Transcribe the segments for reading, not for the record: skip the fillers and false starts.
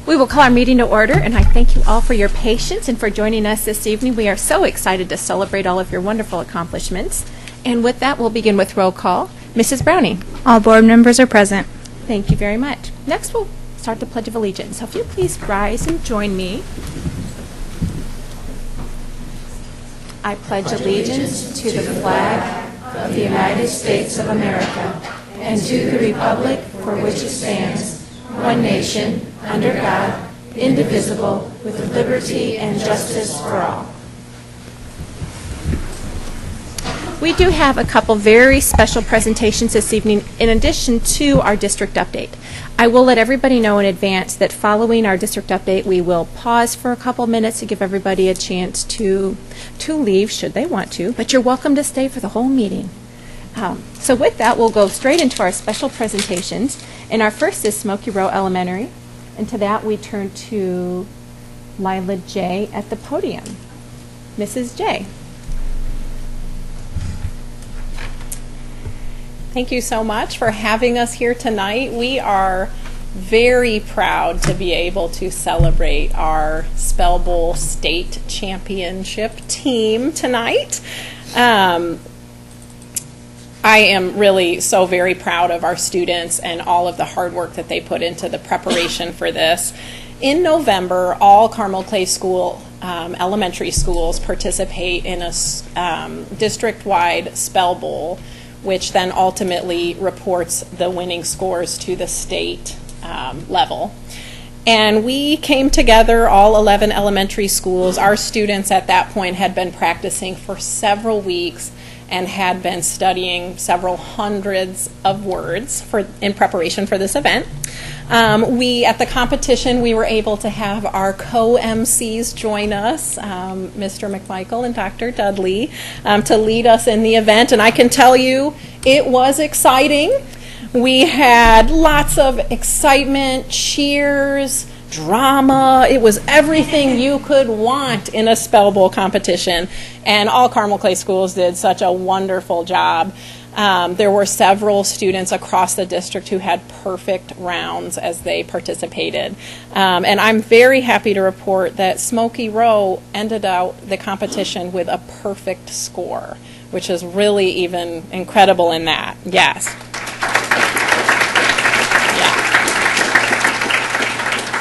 We will call our meeting to order, and I thank you all for your patience and for joining us this evening. We are so excited to celebrate all of your wonderful accomplishments. And with that, we'll begin with roll call. Mrs. Browning. All board members are present. Thank you very much. Next, we'll start the Pledge of Allegiance. So if you please rise and join me. I pledge allegiance to the flag of the United States of America and to the republic for which it stands, one nation, under God, indivisible, with liberty and justice for all. We do have a couple very special presentations this evening in addition to our district update. I will let everybody know in advance that following our district update, we will pause for a couple minutes to give everybody a chance to leave should they want to, but you're welcome to stay for the whole meeting. So with that, we'll go straight into our special presentations. And our first is Smoky Row Elementary. And to that, we turn to Lila J. at the podium. Mrs. J. Thank you so much for having us here tonight. We are very proud to be able to celebrate our Spell Bowl State Championship team tonight. I am really so very proud of our students and all of the hard work that they put into the preparation for this. In November, all Carmel Clay School elementary schools participate in a district-wide Spell Bowl, which then ultimately reports the winning scores to the state level. And we came together, all 11 elementary schools. Our students at that point had been practicing for several weeks and had been studying several hundreds of words in preparation for this event. At the competition, we were able to have our co-MCs join us, Mr. McMichael and Dr. Dudley, to lead us in the event. And I can tell you, it was exciting. We had lots of excitement, cheers, drama. It was everything you could want in a Spell Bowl competition. And all Carmel Clay schools did such a wonderful job. There were several students across the district who had perfect rounds as they participated. And I'm very happy to report that Smoky Row ended out the competition with a perfect score, which is really even incredible in that. Yes.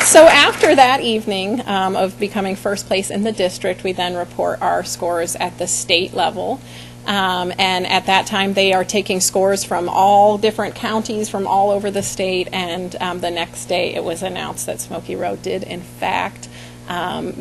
So after that evening of becoming first place in the district, we then report our scores at the state level. And at that time, they are taking scores from all different counties from all over the state. And the next day, it was announced that Smoky Row did, in fact,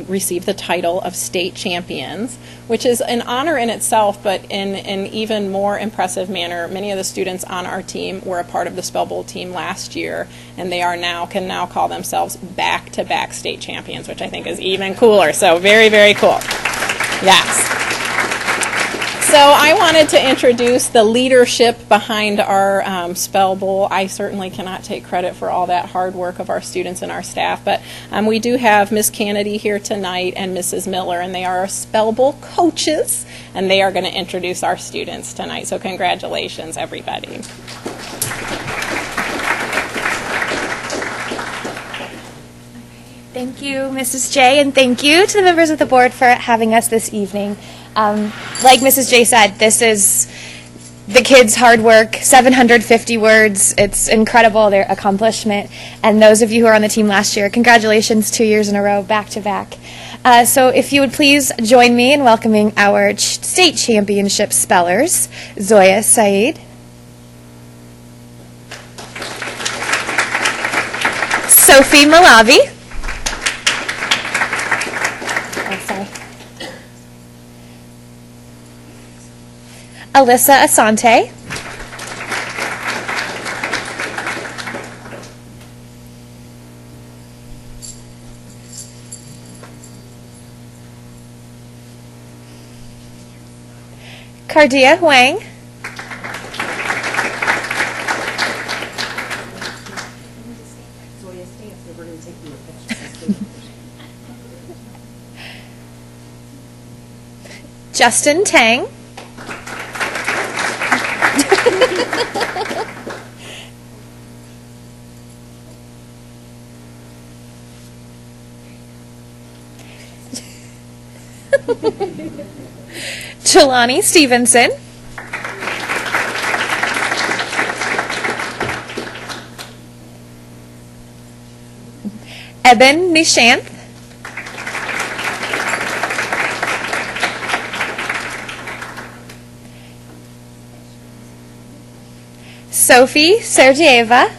receive the title of state champions, which is an honor in itself, but in an even more impressive manner. Many of the students on our team were a part of the Spell Bowl team last year, and they can now call themselves back-to-back state champions, which I think is even cooler. So very, very cool. Yes. So I wanted to introduce the leadership behind our Spell Bowl. I certainly cannot take credit for all that hard work of our students and our staff, but we do have Miss Kennedy here tonight and Mrs. Miller, and they are our Spell Bowl coaches, and they are going to introduce our students tonight. So congratulations, everybody. Thank you, Mrs. J, and thank you to the members of the board for having us this evening. Like Mrs. J said, this is the kids' hard work, 750 words. It's incredible, their accomplishment. And those of you who were on the team last year, congratulations, 2 years in a row, back to back. So if you would please join me in welcoming our state championship spellers, Zoya Saeed, Sophie Malavi, Alyssa Asante, Cardia Huang, Justin Tang, Jelani Stevenson. Eben Nishanth. Sophie Sergeyeva.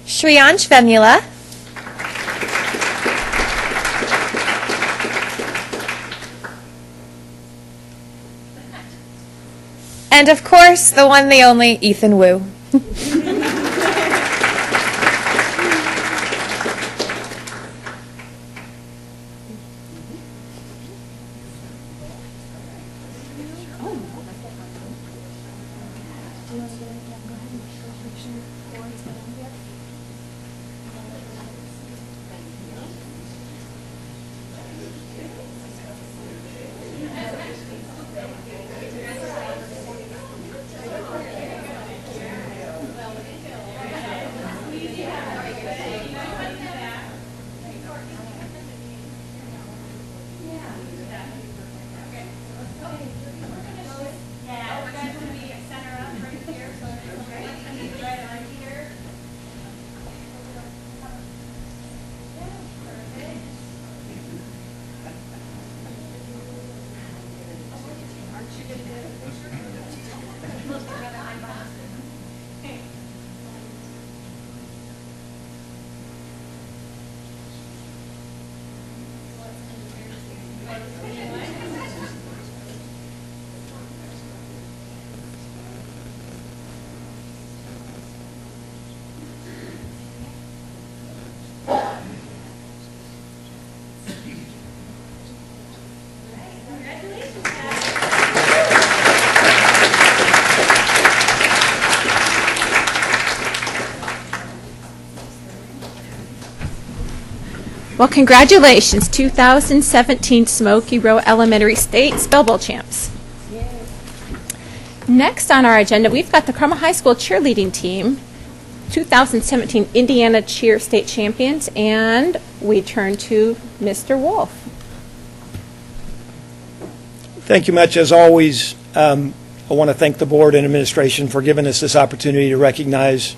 Shriyansh Vemula. And of course, the one, the only, Ethan Wu. Well, congratulations, 2017 Smoky Row Elementary State Spell Bowl champs. Next on our agenda, we've got the Carmel High School cheerleading team, 2017 Indiana Cheer State Champions, and we turn to Mr. Wolf. Thank you much. As always, I want to thank the board and administration for giving us this opportunity to recognize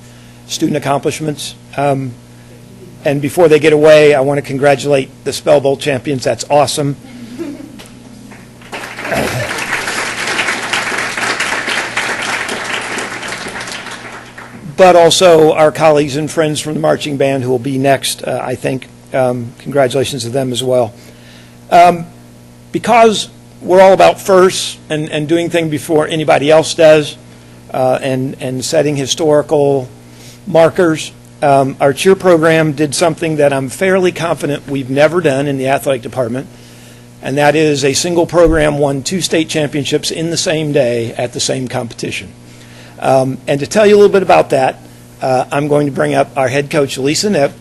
student accomplishments. And before they get away, I want to congratulate the Spell Bowl champions. That's awesome. But also our colleagues and friends from the marching band who will be next, I think. Congratulations to them as well. Because we're all about firsts and doing things before anybody else does, and setting historical markers, our cheer program did something that I'm fairly confident we've never done in the athletic department, and that is a single program won 2 state championships in the same day at the same competition. And to tell you a little bit about that, I'm going to bring up our head coach, Lisa Knipp,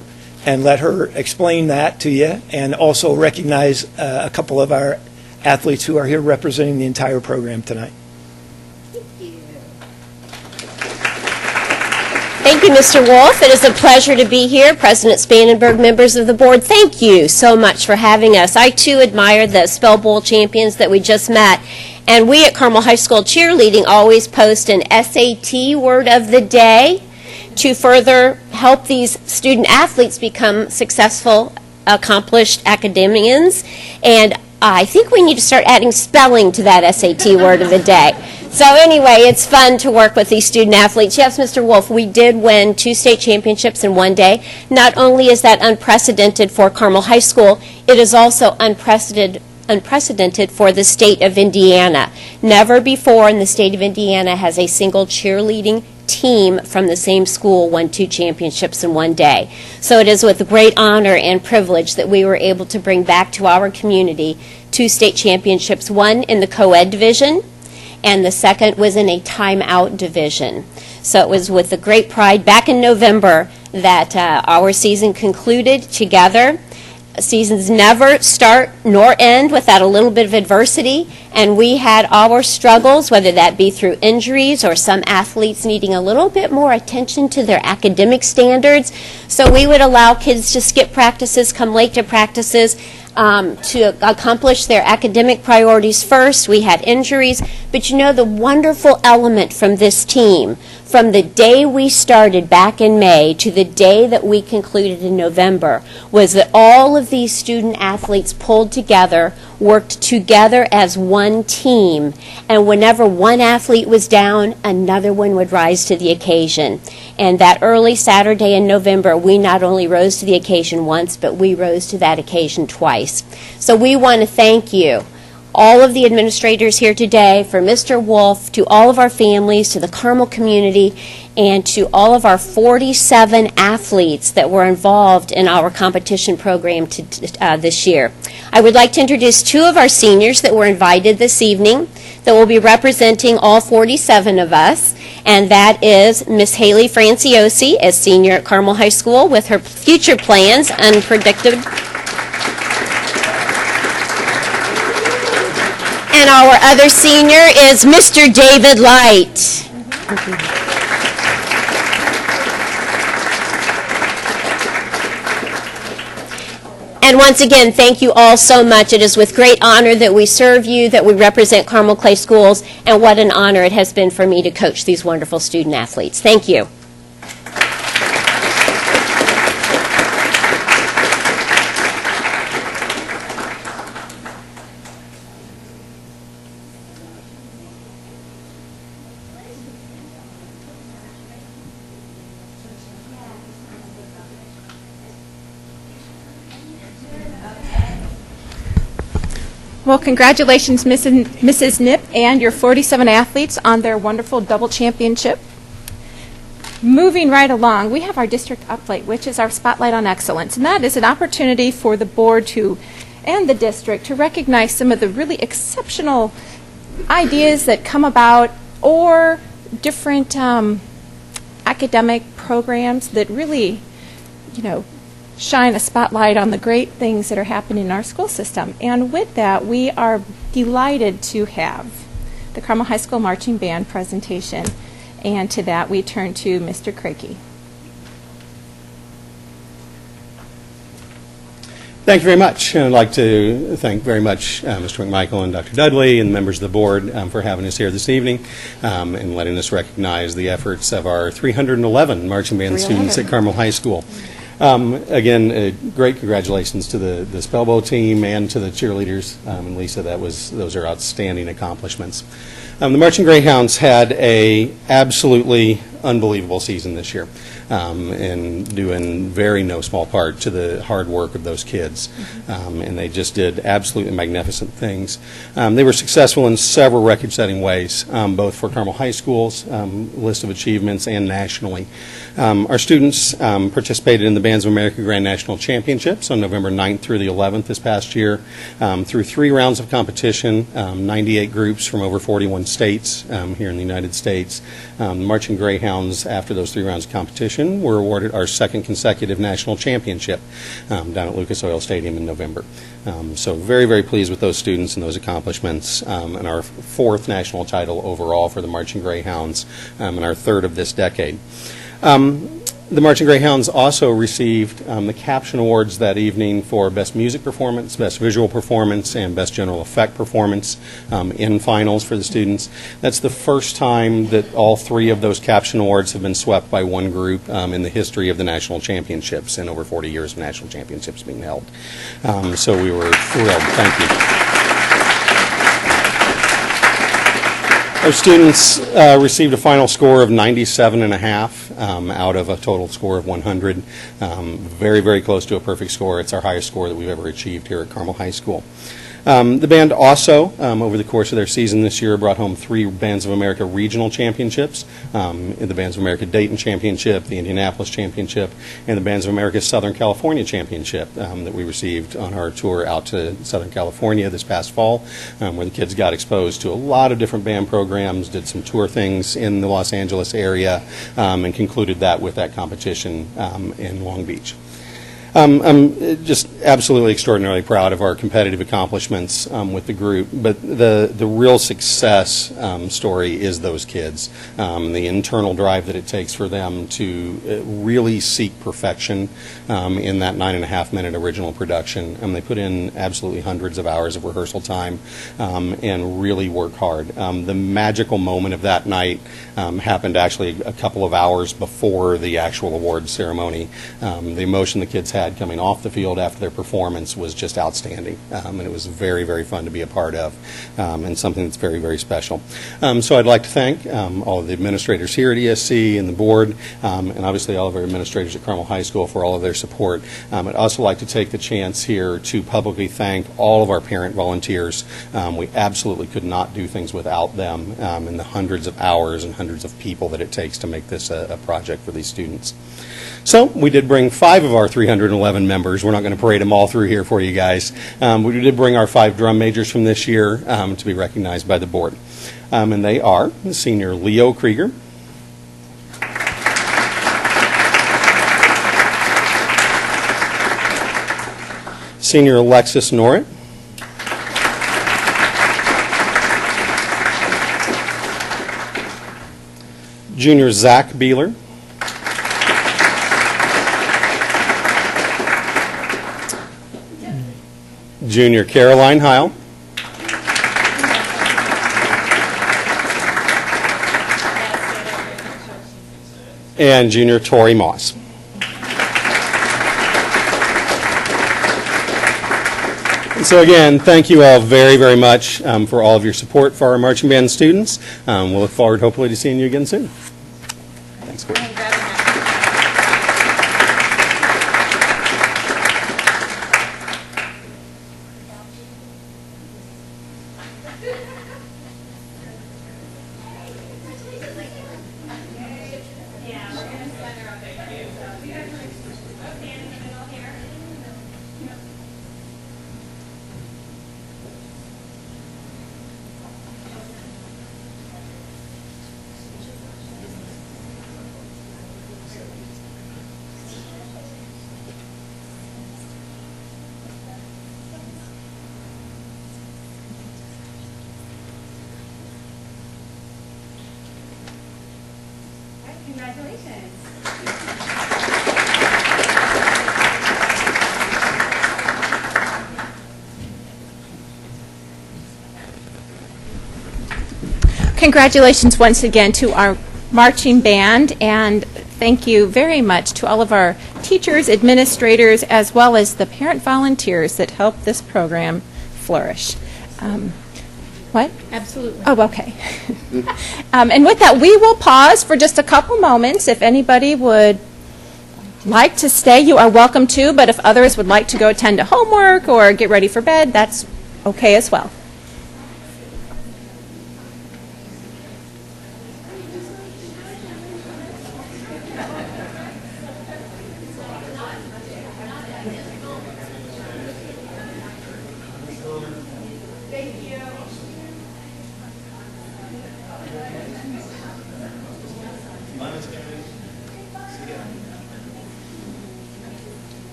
and let her explain that to you, and also recognize a couple of our athletes who are here representing the entire program tonight. Thank you, Mr. Wolf. It is a pleasure to be here. President Spanenberg, members of the board, thank you so much for having us. I, too, admire the Spell Bowl champions that we just met. And we at Carmel High School Cheerleading always post an SAT word of the day to further help these student athletes become successful, accomplished academicians. And I think we need to start adding spelling to that SAT word of the day. So anyway, it's fun to work with these student athletes. Yes, Mr. Wolf, we did win 2 state championships in one day. Not only is that unprecedented for Carmel High School, it is also unprecedented for the state of Indiana. Never before in the state of Indiana has a single cheerleading team from the same school won 2 championships in one day. So it is with great honor and privilege that we were able to bring back to our community 2 state championships, one in the co-ed division, and the second was in a timeout division. So it was with the great pride back in November that our season concluded together. Seasons never start nor end without a little bit of adversity, and we had our struggles, whether that be through injuries or some athletes needing a little bit more attention to their academic standards. So we would allow kids to skip practices, come late to practices, to accomplish their academic priorities first. We had injuries, but you know, the wonderful element from this team, from the day we started back in May to the day that we concluded in November, was that all of these student athletes pulled together, worked together as one team, and whenever one athlete was down, another one would rise to the occasion. And that early Saturday in November, we not only rose to the occasion once, but we rose to that occasion twice. So we want to thank you, all of the administrators here today, for Mr. Wolf, to all of our families, to the Carmel community, and to all of our 47 athletes that were involved in our competition program this year. I would like to introduce two of our seniors that were invited this evening that will be representing all 47 of us, and that is Miss Haley Franciosi, as senior at Carmel High School, with her future plans unpredicted. And our other senior is Mr. David Light. And once again, thank you all so much. It is with great honor that we serve you, that we represent Carmel Clay Schools, and what an honor it has been for me to coach these wonderful student athletes. Thank you. Well, congratulations, Mrs. Nip, and your 47 athletes on their wonderful double championship. Moving right along, we have our district update, which is our Spotlight on Excellence, and that is an opportunity for the board and the district to recognize some of the really exceptional ideas that come about, or different academic programs that really, shine a spotlight on the great things that are happening in our school system. And with that, we are delighted to have the Carmel High School Marching Band presentation. And to that, we turn to Mr. Crakey. Thank you very much. I'd like to thank very much Mr. McMichael and Dr. Dudley and members of the board for having us here this evening and letting us recognize the efforts of our 311 marching band students at Carmel High School. Again, great congratulations to the Spell Bowl team and to the cheerleaders. And Lisa, those are outstanding accomplishments. The Marching Greyhounds had a absolutely unbelievable season this year, and due in very no small part to the hard work of those kids. And they just did absolutely magnificent things. They were successful in several record-setting ways, both for Carmel High School's list of achievements and nationally. Our students participated in the Bands of America Grand National Championships on November 9th through the 11th this past year, through 3 rounds of competition, 98 groups from over 41 states here in the United States. The Marching Greyhounds, after those 3 rounds of competition, were awarded our 2nd consecutive national championship down at Lucas Oil Stadium in November. So very, very pleased with those students and those accomplishments, and our 4th national title overall for the Marching Greyhounds, and our 3rd of this decade. The Marching Greyhounds also received the Caption Awards that evening for Best Music Performance, Best Visual Performance, and Best General Effect Performance in finals for the students. That's the first time that all 3 of those Caption Awards have been swept by one group in the history of the national championships, in over 40 years of national championships being held. So we were thrilled. Thank you. Our students received a final score of 97.5 out of a total score of 100. Very, very close to a perfect score. It's our highest score that we've ever achieved here at Carmel High School. The band also, over the course of their season this year, brought home 3 Bands of America regional championships, the Bands of America Dayton Championship, the Indianapolis Championship, and the Bands of America Southern California Championship that we received on our tour out to Southern California this past fall, where the kids got exposed to a lot of different band programs, did some tour things in the Los Angeles area, and concluded that with that competition in Long Beach. I'm just absolutely extraordinarily proud of our competitive accomplishments with the group, but the real success story is those kids, the internal drive that it takes for them to really seek perfection in that 9.5-minute original production. They put in absolutely hundreds of hours of rehearsal time and really work hard. The magical moment of that night happened actually a couple of hours before the actual awards ceremony. The emotion the kids had coming off the field after their performance was just outstanding, and it was very, very fun to be a part of, and something that's very, very special. So I'd like to thank all of the administrators here at ESC and the board, and obviously all of our administrators at Carmel High School for all of their support. I'd also like to take the chance here to publicly thank all of our parent volunteers. We absolutely could not do things without them, and the hundreds of hours and hundreds of people that it takes to make this a project for these students. So we did bring 5 of our 311 members. We're not going to parade them all through here for you guys. We did bring our 5 drum majors from this year to be recognized by the board. And they are senior Leo Krieger, senior Alexis Norrit, junior Zach Beeler, junior Caroline Heil, and junior Tori Moss. So again, thank you all very, very much for all of your support for our marching band students. We'll look forward hopefully to seeing you again soon. Thanks, Courtney. Congratulations. Congratulations once again to our marching band, and thank you very much to all of our teachers, administrators, as well as the parent volunteers that help this program flourish. What? Absolutely. Oh, okay. And with that, we will pause for just a couple moments. If anybody would like to stay, you are welcome to, but if others would like to go attend to homework or get ready for bed, that's okay as well.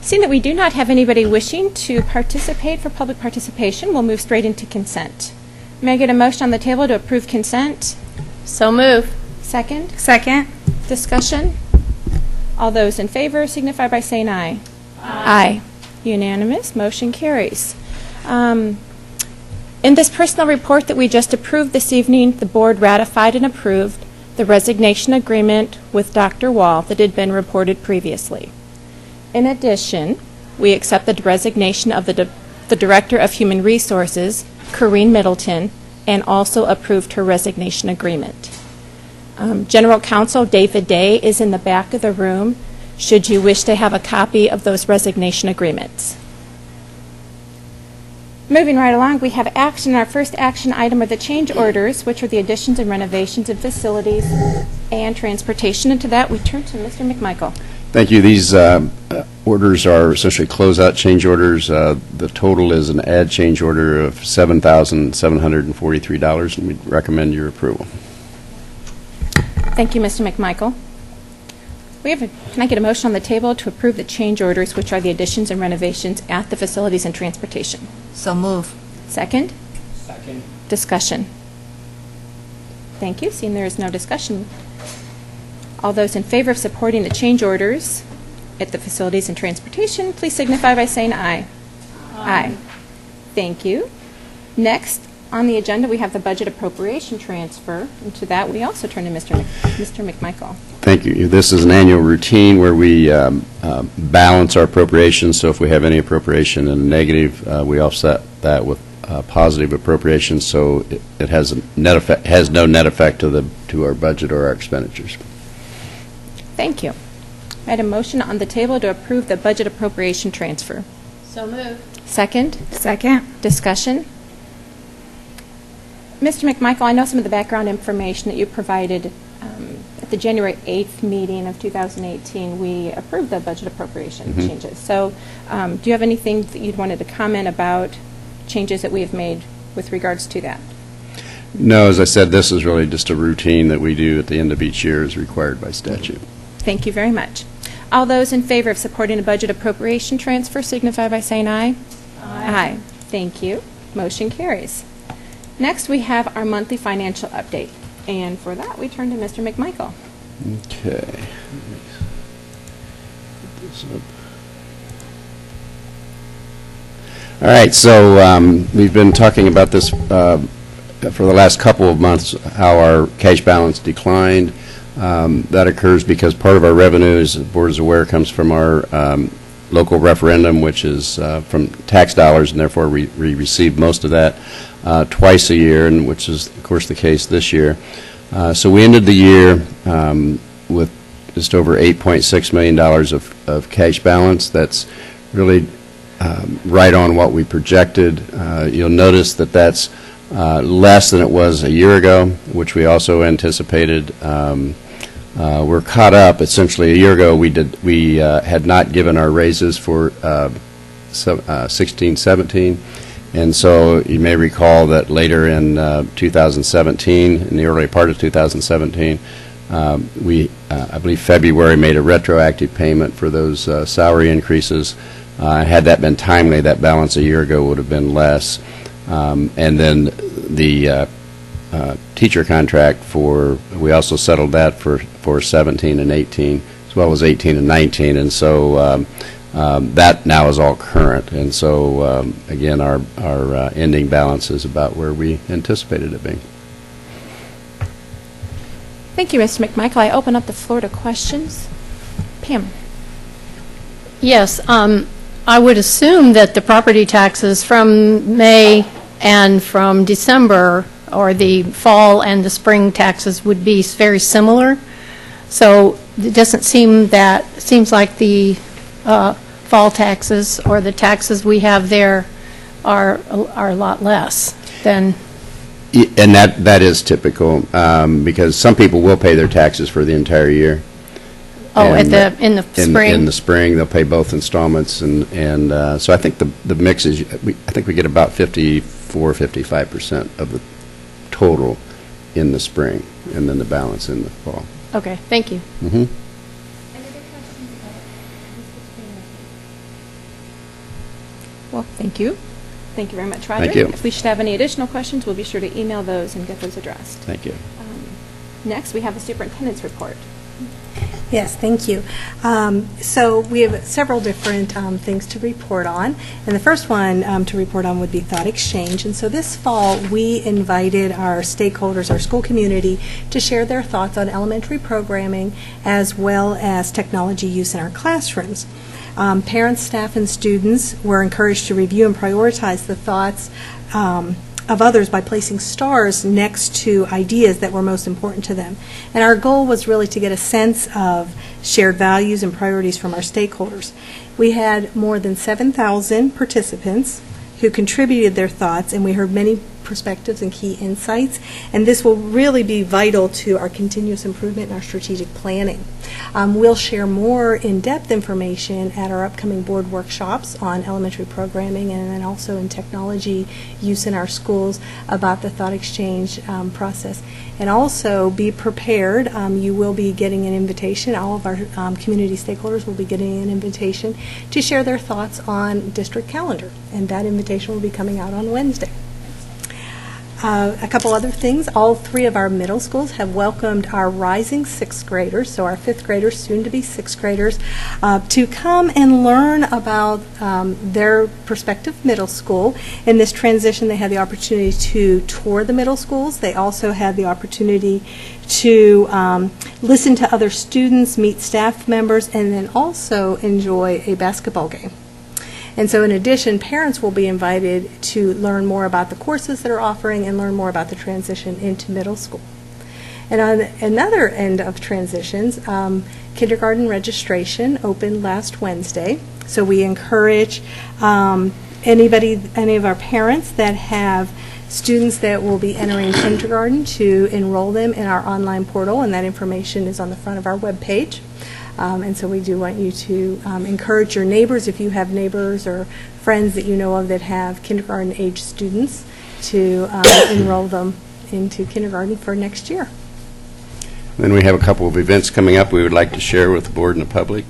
Seeing that we do not have anybody wishing to participate for public participation, we'll move straight into consent. May I get a motion on the table to approve consent? So move. Second? Second. Discussion? All those in favor signify by saying aye. Aye. Unanimous, motion carries. In this personal report that we just approved this evening, the board ratified and approved the resignation agreement with Dr. Wall that had been reported previously. In addition, we accept the resignation of the Director of Human Resources, Corrine Middleton, and also approved her resignation agreement. General Counsel David Day is in the back of the room, should you wish to have a copy of those resignation agreements. Moving right along, we have action. Our first action item are the change orders, which are the additions and renovations of facilities and transportation. And to that, we turn to Mr. McMichael. Thank you. These orders are essentially closeout change orders. The total is an add change order of $7,743, and we recommend your approval. Thank you, Mr. McMichael. Can I get a motion on the table to approve the change orders, which are the additions and renovations at the facilities and transportation? So move. Second? Second. Discussion. Thank you. Seeing there is no discussion, all those in favor of supporting the change orders at the facilities and transportation, please signify by saying aye. Aye. Thank you. Next on the agenda, we have the budget appropriation transfer. And to that, we also turn to Mr. McMichael. Thank you. This is an annual routine where we balance our appropriations. So if we have any appropriation in a negative, we offset that with positive appropriations. So it has no net effect to our budget or our expenditures. Thank you. I had a motion on the table to approve the budget appropriation transfer. So move. Second? Second. Discussion. Mr. McMichael, I know some of the background information that you provided at the January 8th meeting of 2018. We approved the budget appropriation changes. So do you have anything that you'd wanted to comment about changes that we have made with regards to that? No, as I said, this is really just a routine that we do at the end of each year as required by statute. Thank you very much. All those in favor of supporting a budget appropriation transfer signify by saying aye. Aye. Thank you. Motion carries. Next, we have our monthly financial update. And for that, we turn to Mr. McMichael. Okay. All right, so we've been talking about this for the last couple of months, how our cash balance declined. That occurs because part of our revenues, the board is aware, comes from our local referendum, which is from tax dollars, and therefore we receive most of that twice a year, and which is, of course, the case this year. So we ended the year with just over $8.6 million of cash balance. That's really right on what we projected. You'll notice that that's less than it was a year ago, which we also anticipated. We're caught up. Essentially, a year ago, we had not given our raises for 16-17, and so you may recall that later in 2017, in the early part of 2017, we, I believe February, made a retroactive payment for those salary increases. Had that been timely, that balance a year ago would have been less. And then the teacher contract we also settled that for 17 and 18, as well as 18 and 19, and so that now is all current. And so again, our ending balance is about where we anticipated it being. Thank you, Mr. McMichael. I open up the floor to questions. Pam. Yes, I would assume that the property taxes from May and from December, or the fall and the spring taxes, would be very similar. So it doesn't seem that, it seems like the fall taxes or the taxes we have there are a lot less than. And that is typical, because some people will pay their taxes for the entire year. Oh, and in the spring? In the spring, they'll pay both installments, and so I think the mix is, I think we get about 54-55% of the total in the spring, and then the balance in the fall. Okay, thank you. Mm-hmm. Well, thank you. Thank you very much, Roger. Thank you. If we should have any additional questions, we'll be sure to email those and get those addressed. Thank you. Next, we have the superintendent's report. Yes, thank you. So we have several different things to report on, and the first one to report on would be Thought Exchange. And so this fall, we invited our stakeholders, our school community, to share their thoughts on elementary programming as well as technology use in our classrooms. Parents, staff, and students were encouraged to review and prioritize the thoughts of others by placing stars next to ideas that were most important to them. And our goal was really to get a sense of shared values and priorities from our stakeholders. We had more than 7,000 participants who contributed their thoughts, and we heard many perspectives and key insights, and this will really be vital to our continuous improvement and our strategic planning. We'll share more in-depth information at our upcoming board workshops on elementary programming and then also in technology use in our schools about the thought exchange process. And also be prepared. You will be getting an invitation. All of our community stakeholders will be getting an invitation to share their thoughts on district calendar, and that invitation will be coming out on Wednesday. A couple other things. All three of our middle schools have welcomed our rising sixth graders, so our fifth graders, soon to be sixth graders, to come and learn about their prospective middle school. In this transition, they had the opportunity to tour the middle schools. They also had the opportunity to listen to other students, meet staff members, and then also enjoy a basketball game. And so in addition, parents will be invited to learn more about the courses that are offering and learn more about the transition into middle school. And on another end of transitions, kindergarten registration opened last Wednesday. So we encourage any of our parents that have students that will be entering kindergarten to enroll them in our online portal, and that information is on the front of our webpage. And so we do want you to encourage your neighbors, if you have neighbors or friends that you know of that have kindergarten-age students, to enroll them into kindergarten for next year. Then we have a couple of events coming up we would like to share with the board and the public.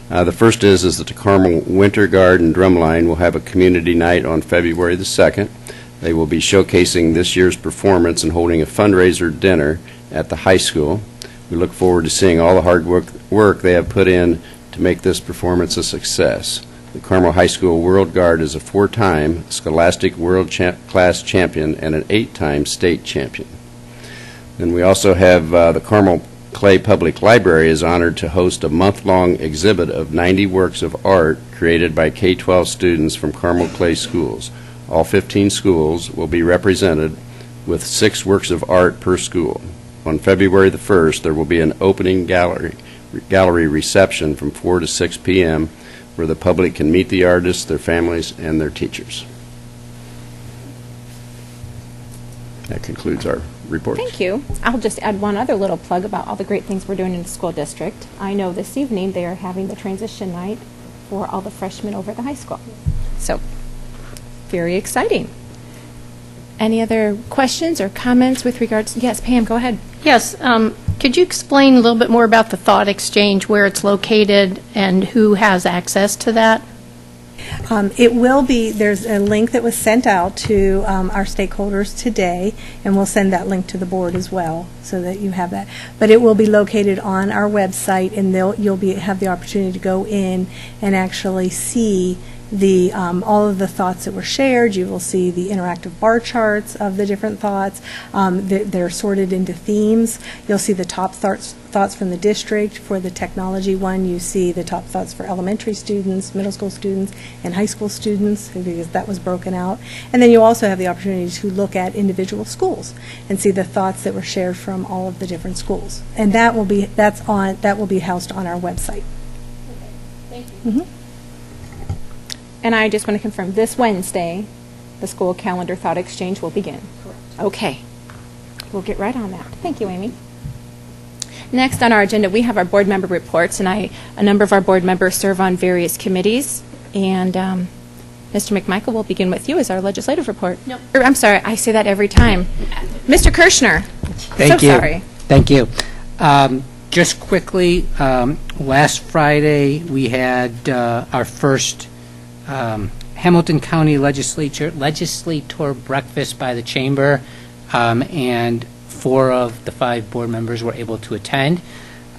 The first is that the Carmel Winter Guard and Drumline will have a community night on February the 2nd. They will be showcasing this year's performance and holding a fundraiser dinner at the high school. We look forward to seeing all the hard work they have put in to make this performance a success. The Carmel High School World Guard is a 4-time Scholastic World Class Champion and an 8-time state champion. And we also have the Carmel Clay Public Library is honored to host a month-long exhibit of 90 works of art created by K-12 students from Carmel Clay schools. All 15 schools will be represented with 6 works of art per school. On February the 1st, there will be an opening gallery reception from 4 to 6 p.m. where the public can meet the artists, their families, and their teachers. That concludes our report. Thank you. I'll just add one other little plug about all the great things we're doing in the school district. I know this evening they are having the transition night for all the freshmen over at the high school. So, very exciting. Any other questions or comments with regards? Yes, Pam, go ahead. Yes. Could you explain a little bit more about the Thought Exchange, where it's located, and who has access to that? It will be, there's a link that was sent out to our stakeholders today, and we'll send that link to the board as well so that you have that. But it will be located on our website, and you'll have the opportunity to go in and actually see all of the thoughts that were shared. You will see the interactive bar charts of the different thoughts. They're sorted into themes. You'll see the top thoughts from the district. For the technology one, you see the top thoughts for elementary students, middle school students, and high school students, because that was broken out. And then you also have the opportunity to look at individual schools and see the thoughts that were shared from all of the different schools. And that will be housed on our website. Okay. Thank you. Mm-hmm. And I just want to confirm, this Wednesday, the school calendar thought exchange will begin. Correct. Okay. We'll get right on that. Thank you, Amy. Next on our agenda, we have our board member reports, and a number of our board members serve on various committees. And Mr. McMichael will begin with you as our legislative report. No. I'm sorry, I say that every time. Mr. Kirschner. Thank you. Sorry. Thank you. Just quickly, last Friday we had our first Hamilton County Legislator breakfast by the Chamber, and 4 of the 5 board members were able to attend.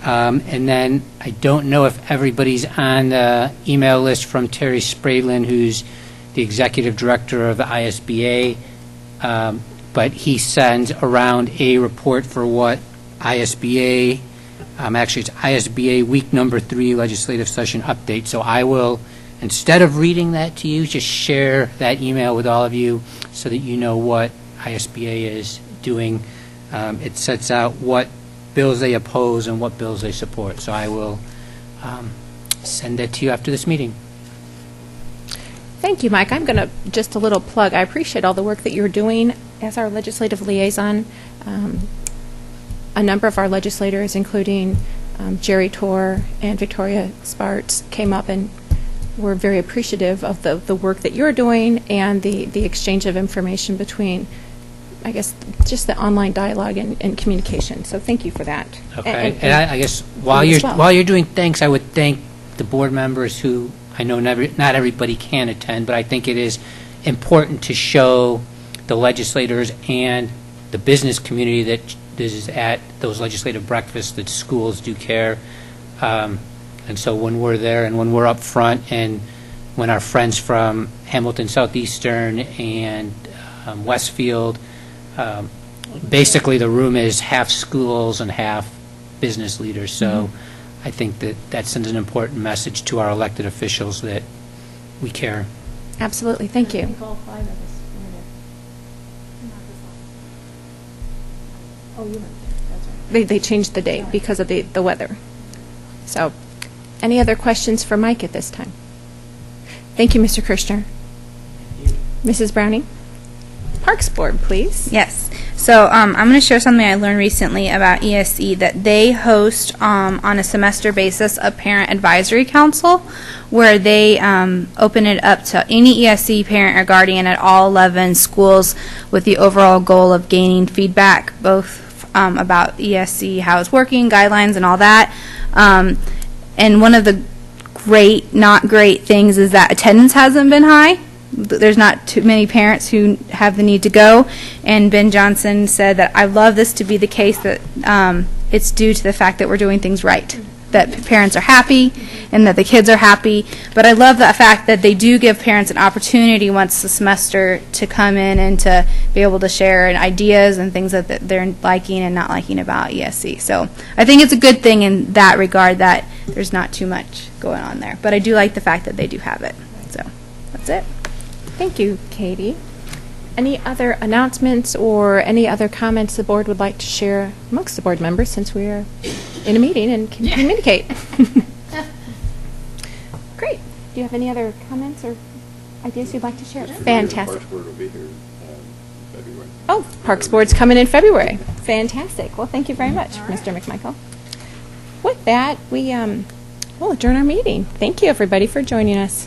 And then I don't know if everybody's on the email list from Terry Spradlin, who's the executive director of the ISBA, but he sends around a report for what ISBA, actually it's ISBA week number 3 legislative session update. So I will, instead of reading that to you, just share that email with all of you so that you know what ISBA is doing. It sets out what bills they oppose and what bills they support. So I will send that to you after this meeting. Thank you, Mike. I'm going to, just a little plug, I appreciate all the work that you're doing as our legislative liaison. A number of our legislators, including Jerry Torr and Victoria Sparts, came up and were very appreciative of the work that you're doing and the exchange of information between, I guess, just the online dialogue and communication. So thank you for that. Okay. And I guess while as you're well. while you're doing thanks, I would thank the board members who I know not everybody can attend, but I think it is important to show the legislators and the business community that is at those legislative breakfasts that schools do care. And so when we're there and when we're up front and when our friends from Hamilton Southeastern and Westfield, basically the room is half schools and half business leaders. So I think that sends an important message to our elected officials that we care. Absolutely. Thank you. all 5 of us were there. Oh, you went there. That's right. They changed the date because of the weather. So, any other questions for Mike at this time? Thank you, Mr. Kirshner. Mrs. Browning? Parks Board, please. Yes. So I'm going to share something I learned recently about ESE, that they host on a semester basis a parent advisory council where they open it up to any ESE parent or guardian at all 11 schools with the overall goal of gaining feedback, both about ESE, how it's working, guidelines, and all that. And one of the not great things is that attendance hasn't been high. There's not too many parents who have the need to go, and Ben Johnson said that I love this to be the case, that it's due to the fact that we're doing things right, that parents are happy and that the kids are happy. But I love the fact that they do give parents an opportunity once the semester to come in and to be able to share ideas and things that they're liking and not liking about ESE. So I think it's a good thing in that regard that there's not too much going on there. But I do like the fact that they do have it. So that's it. Thank you, Katie. Any other announcements or any other comments the board would like to share amongst the board members, since we are in a meeting and can communicate? Great. Do you have any other comments or ideas you'd like to share? Fantastic. Parks Board will be here in February. Oh, Parks Board's coming in February. Fantastic. Well, thank you very much, Mr. McMichael. With that, we'll adjourn our meeting. Thank you, everybody, for joining us.